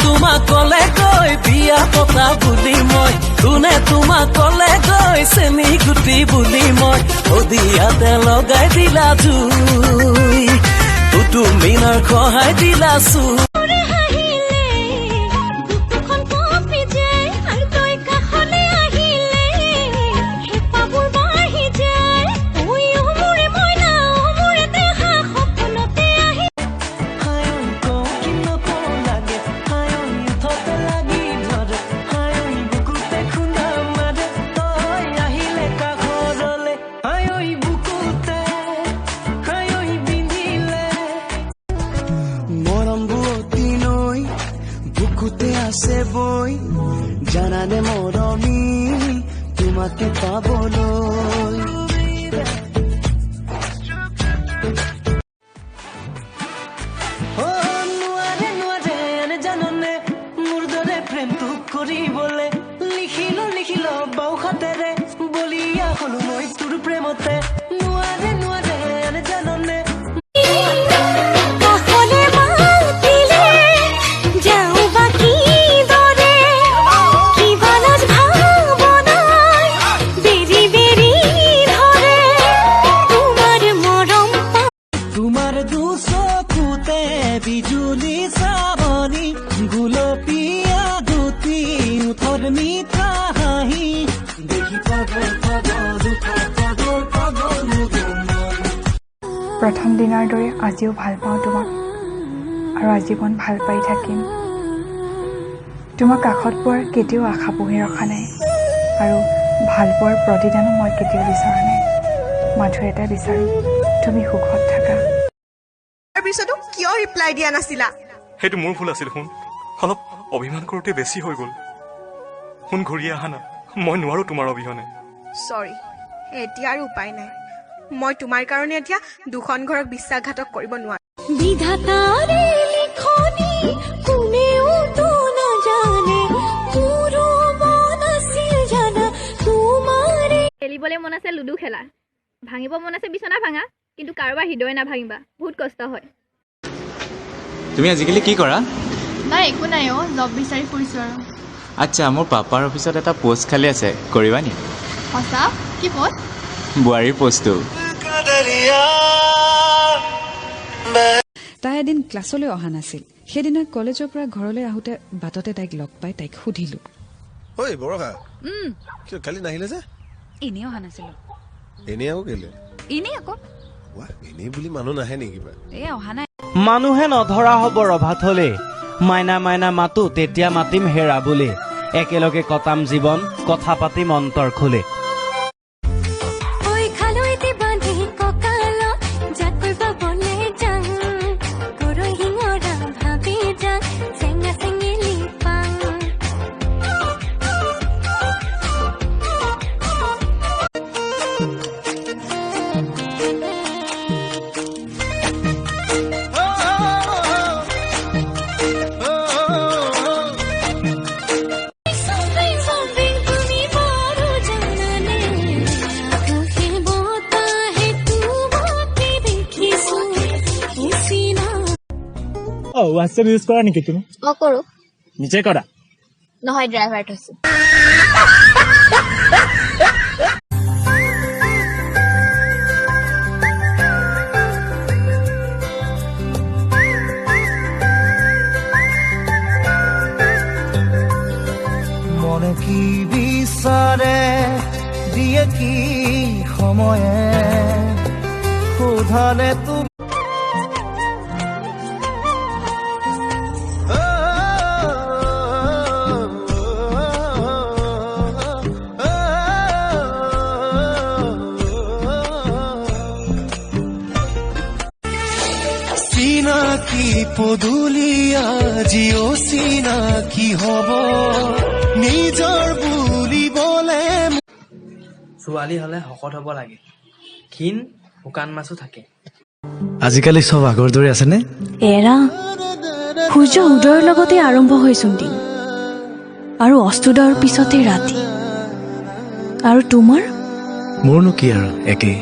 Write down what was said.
তোমাক কলে গৈ বিয়া পতা বুলি মই কোনে তোমাক কলে গৈ চেনি গুটি বুলি মই অদিয়াতে লগাই দিলা জুই তুমি নাৰ খহাই দিলা চু আছে বই জানানে মৰমি তোমাকে পাবলৈ নোৱাৰে নোৱাৰে জাননে মোৰ দৰে প্ৰেমটো কৰিবলৈ লিখিল বাওখাতেৰে বলিয়া হলো মই তোৰ প্ৰেমতে নোৱাৰে নোৱাৰে জাননে বিজুলি চাবনি গুলপীয়া দুটি উঠৰ মিঠা হাঁহি দেখি প্ৰথম দিনৰ দৰে আজিও ভাল পাওঁ তোমাক আৰু আজীৱন ভাল পাই থাকিম তোমাক কাষত পোৱাৰ কেতিয়াও আশা পুহি ৰখা নাই আৰু ভাল পোৱাৰ প্ৰতিদানো মই কেতিয়াও বিচৰা নাই মাথো এটা বিচাৰো তুমি সুখত থাকা পিছতো কিয় ৰিপ্লাই দিয়া নাছিলা সেইটো মোৰ ভুল আছিল শুন অলপ অভিমান কৰোঁতে বেছি হৈ গ'ল শুন ঘূৰি আহা না মই নোৱাৰো তোমাৰ অবিহনে সৰি এতিয়া আৰু উপায় নাই মই তোমাৰ কাৰণে এতিয়া দুখন ঘৰক বিশ্বাসঘাতক কৰিব নোৱাৰো বিধাতাৰে লিখনি কোনেও তো নাজানে মোৰো মন আছিল জানা তোমাৰে খেলিবলৈ মন আছে লুডু খেলা ভাঙিব মন আছে বিছনা ভাঙা কিন্তু কাৰোবাৰ হৃদয় নাভাঙিবা বহুত কষ্ট হয় তুমি আজিকালি কি কৰা নাই একো নাই জব বিচাৰি ফুৰিছোঁ আৰু আচ্ছা মোৰ পাপাৰ অফিচত এটা পোষ্ট খালী আছে কৰিবা নি সঁচা কি পোষ্ট বোৱাৰীৰ পোষ্টটো তাই এদিন ক্লাছলৈ অহা নাছিল সেইদিনা কলেজৰ পৰা ঘৰলৈ আহোঁতে বাটতে তাইক লগ পাই তাইক সুধিলোঁ ঐ বৰষা কিয় কালি নাহিলে যে এনেই অহা নাছিলোঁ এনেই আকৌ কেলে এনেই আকৌ এনেই বুলি মানুহ নাহে নেকি কিবা এই অহা নাই মানুহে নধৰা হ'ব ৰভাত হলে মাইনা মাইনা মাতো তেতিয়া মাতিম হেৰা বুলি একেলগে কটাম জীৱন কথা পাতিম অন্তৰ খোলে হোৱাটছএপ ইউজ কৰা নেকি তুমি কৰোঁ নিজে কৰা নহয় ড্ৰাইভাৰ থৈছোঁ মনে কি বিচাৰে দিয়ে কি সময়ে সোধালে তুমি চিনাকি পদূলিয়া জিও চিনাকি হব নিজৰ বুলিবলে ছোৱালী হলে শকত হব লাগে ক্ষীণ শুকান মাছো থাকে আজিকালি সব আগৰ দৰে আছে নে এৰা সূৰ্য উদয়ৰ লগতে আৰম্ভ হৈছোন দিন আৰু অস্তুদৰ পিছতে ৰাতি আৰু তোমাৰ মোৰনো কি আৰু একেই